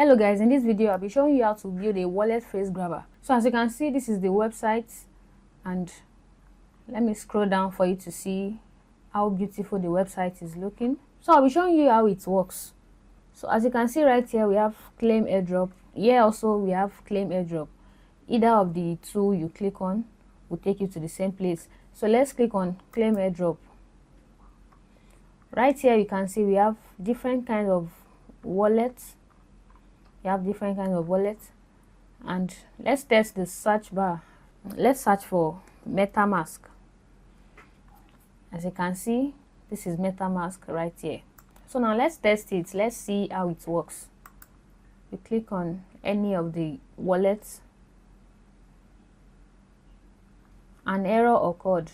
Hello guys, in this video I'll be showing you how to build a wallet phrase grabber. So as you can see, this is the website, and let me scroll down for you to see how beautiful the website is looking. So I'll be showing you how it works. So as you can see right here, we have claim airdrop. Here also we have claim airdrop. Either of the two you click on will take you to the same place. So let's click on claim airdrop. Right here you can see we have different kinds of wallets. And let's test the search bar. Let's search for MetaMask. As you can see, this is MetaMask right here. So now let's test it. Let's see how it works. You click on any of the wallets. An error occurred.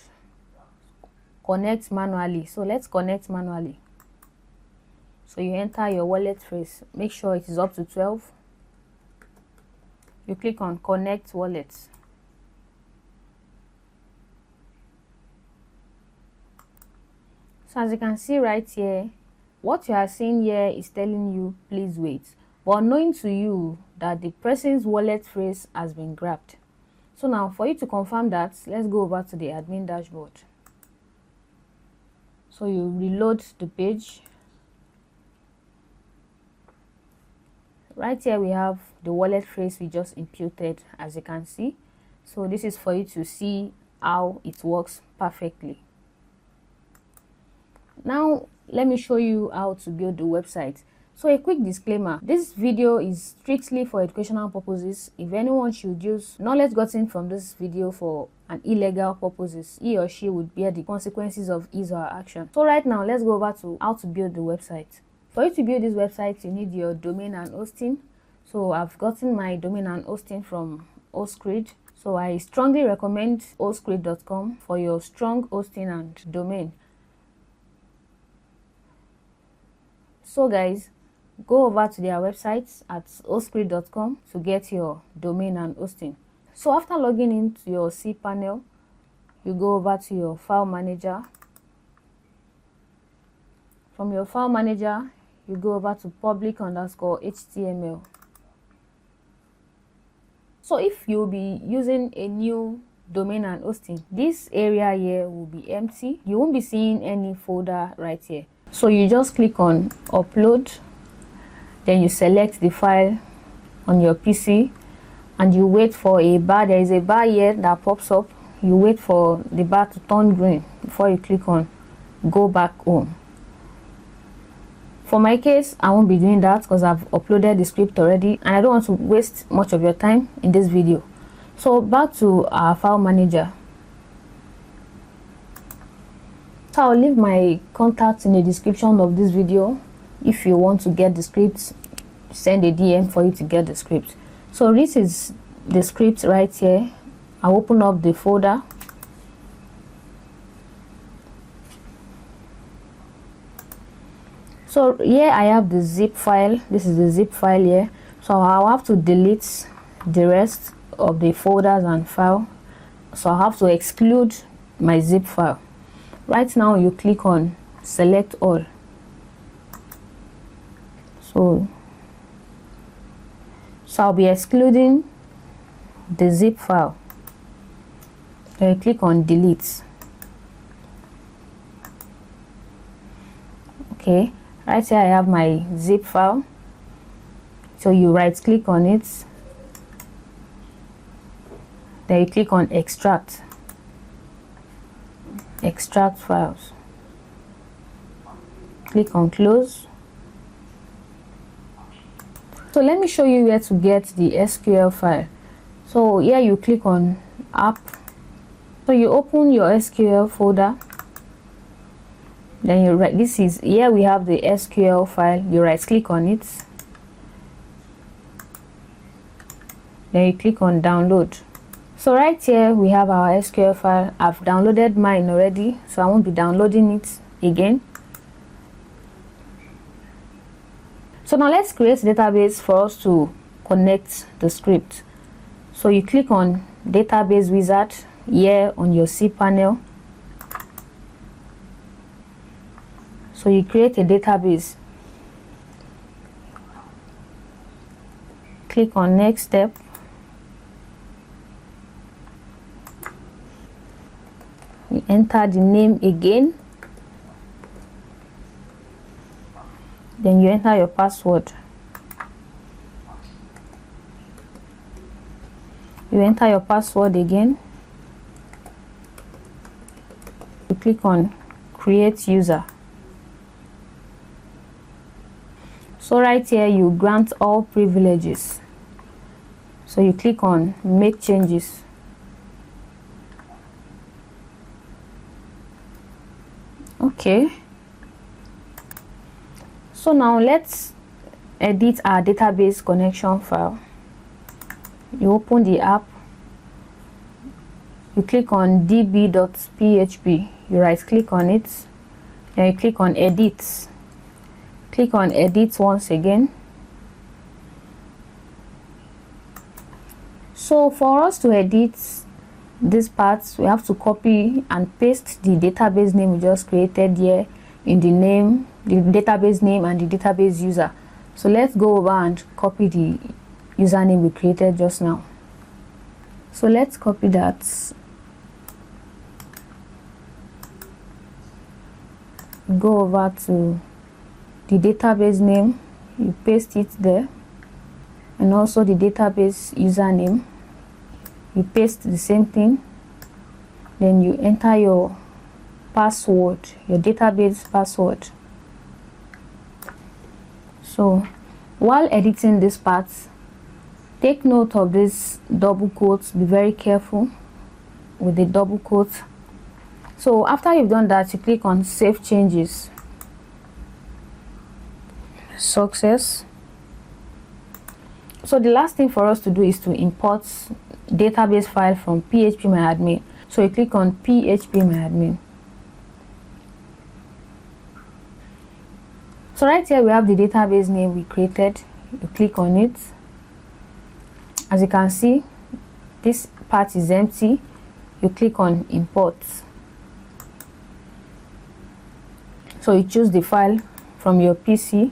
Connect manually. So let's connect manually. So you enter your wallet phrase. Make sure it is up to 12. You click on connect wallets. So as you can see right here, what you are seeing here is telling you please wait, but knowing to you that the person's wallet phrase has been grabbed. So now for you to confirm that, let's go over to the admin dashboard. So you reload the page. Right here we have the wallet phrase we just imputed, as you can see. So this is for you to see how it works perfectly. Now let me show you how to build the website. So a quick disclaimer, this video is strictly for educational purposes. If anyone should use knowledge gotten from this video for an illegal purposes, he or she would bear the consequences of his or her action. So right now let's go over to how to build the website. For you to build this website, you need your domain and hosting. So I've gotten my domain and hosting from Hostgrid. So I strongly recommend hostgrid.com for your strong hosting and domain. So guys, go over to their websites at hostgrid.com to get your domain and hosting. So after logging into your cPanel, you go over to your file manager. From your file manager, you go over to public_HTML. So if you'll be using a new domain and hosting, this area here will be empty. You won't be seeing any folder right here. So you just click on upload, then you select the file on your PC and you wait for a bar. There is a bar here that pops up. You wait for the bar to turn green before you click on go back home. For my case, I won't be doing that because I've uploaded the script already and I don't want to waste much of your time in this video. So back to our file manager. So I'll leave my contacts in the description of this video. If you want to get the script, send a DM for you to get the script. So this is the script right here. I'll open up the folder. So here I have the zip file. This is the zip file here. So I'll have to delete the rest of the folders and file. So I'll have to exclude my zip file. Right now you click on select all. So I'll be excluding the zip file. Then you click on delete. Okay. Right here I have my zip file. So you right click on it. Then you click on extract. Extract files. Click on close. So let me show you where to get the SQL file. So here you click on app. So you open your SQL folder. Then you write, this is here we have the SQL file. You right click on it. Then you click on download. So right here we have our SQL file. I've downloaded mine already, so I won't be downloading it again. So now let's create a database for us to connect the script. So you click on database wizard here on your cPanel. So you create a database. click on next step. You enter the name again, then you enter your password. You enter your password again. You click on create user. So right here you grant all privileges. So you click on make changes. Okay. So now let's edit our database connection file. You open the app. You click on db.php. You right click on it. Then you click on edit. Click on edit once again. So for us to edit this part, we have to copy and paste the database name we just created here in the name, the database name and the database user. So let's go over and copy the username we created just now. So let's copy that. Go over to the database name, you paste it there, and also the database username, you paste the same thing. Then you enter your password, your database password. So while editing this part, take note of this double quotes. Be very careful with the double quotes. So after you've done that, you click on save changes. Success. So the last thing for us to do is to import database file from phpMyAdmin. So you click on phpMyAdmin. So right here we have the database name we created. You click on it. As you can see, this part is empty. You click on import. So you choose the file from your PC.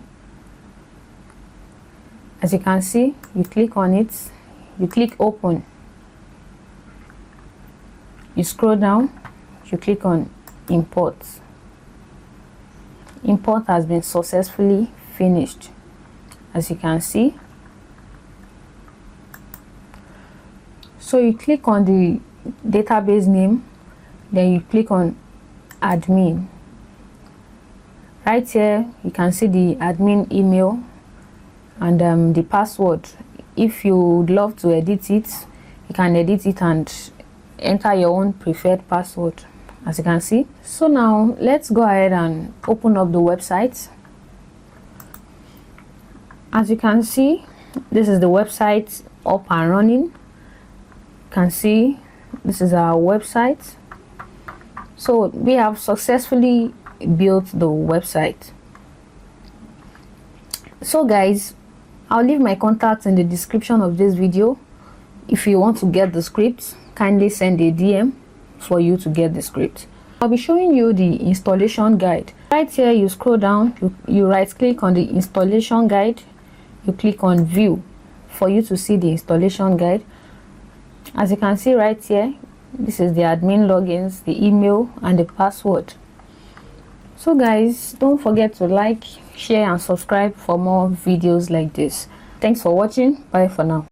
As you can see, you click on it, you click open. You scroll down, you click on import. Import has been successfully finished. As you can see. So you click on the database name, then you click on admin. Right here you can see the admin email and the password. If you would love to edit it, you can edit it and enter your own preferred password, as you can see. So now let's go ahead and open up the website. As you can see, this is the website up and running. You can see this is our website. So we have successfully built the website. So guys, I'll leave my contacts in the description of this video. If you want to get the script, kindly send a DM for you to get the script. I'll be showing you the installation guide. Right here you scroll down, you right click on the installation guide, you click on view for you to see the installation guide. As you can see right here, this is the admin logins, the email and the password. So guys, don't forget to like, share and subscribe for more videos like this. Thanks for watching. Bye for now.